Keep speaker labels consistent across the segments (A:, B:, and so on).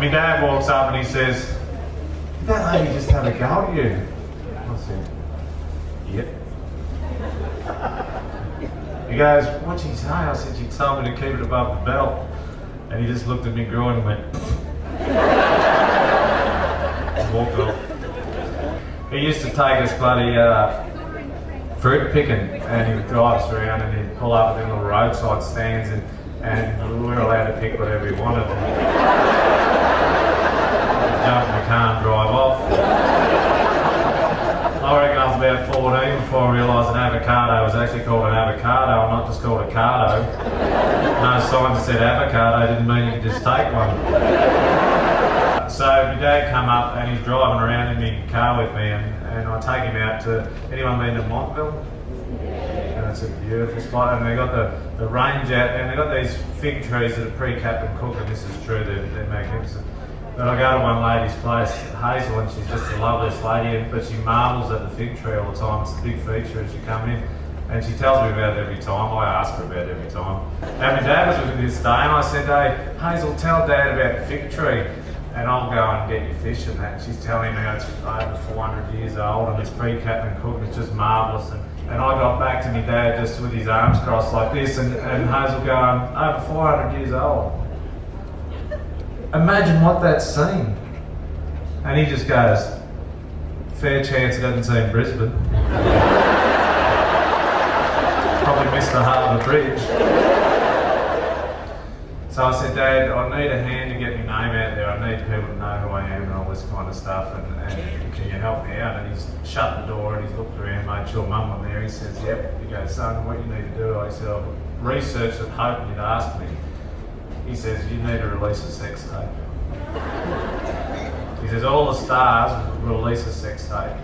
A: my dad walks up and he says, "Did that lady just have a go at you?" I said, "Yep." He goes, "What'd she say?" I said, "She told me to keep it above the belt." And he just looked at me groin and went, and walked off. He used to take us bloody fruit picking, and he would drive us around and he'd pull up at the little roadside stands and we were allowed to pick whatever we wanted. Jump in the car and drive off. I reckon I was about 14 before I realised an avocado was actually called an avocado and not just called a cardo. No sign that said avocado didn't mean you could just take one. So my dad come up and he's driving around in my car with me and I take him out to, anyone been to Montville? And it's a beautiful spot and they got the range out and they got these fig trees that are pre-capped and cooked, and this is true, they're magnificent. But I go to one lady's place, Hazel, and she's just the loveliest lady, but she marvels at the fig tree all the time. It's a big feature as you come in. And she tells me about it every time. I ask her about it every time. And my dad was with me this day and I said, "Hey, Hazel, tell Dad about the fig tree and I'll go and get you fish and that." And she's telling me how it's over 400 years old and it's pre-capped and cooked and it's just marvellous. And I got back to my dad just with his arms crossed like this and Hazel going, "Over 400 years old. Imagine what that's seen." And he just goes, "Fair chance it hasn't seen Brisbane." Probably missed the Harbour Bridge. So I said, "Dad, I need a hand to get my name out there. I need people to know who I am and all this kind of stuff. And can you help me out?" And he's shut the door and he's looked around, made sure Mum was there. He says, "Yep." He goes, "Son, what you need to do?" I said, "I've researched it, hoping you'd ask me." He says, "You need to release a sex tape." He says, "All the stars will release a sex tape.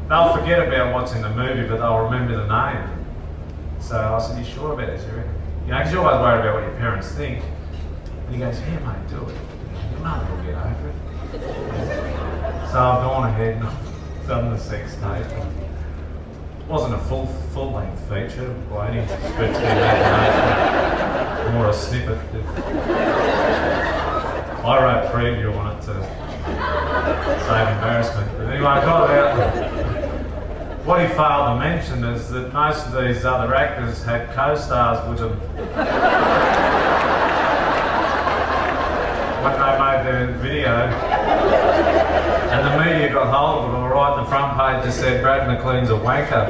A: They'll forget about what's in the movie, but they'll remember the name." So I said, "You sure about this, you reckon?" You know, because you're always worried about what your parents think. And he goes, "Yeah, mate, do it. Your mother will get over it." So I've gone ahead and I've done the sex tape. It wasn't a full-length feature by any stretch of the imagination. More a snippet. I wrote preview on it to save embarrassment. But anyway, I got about. What he failed to mention is that most of these other actors had co-stars with them when they made their video. And the media got hold of it all right. The front page just said Brad McLean's a wanker.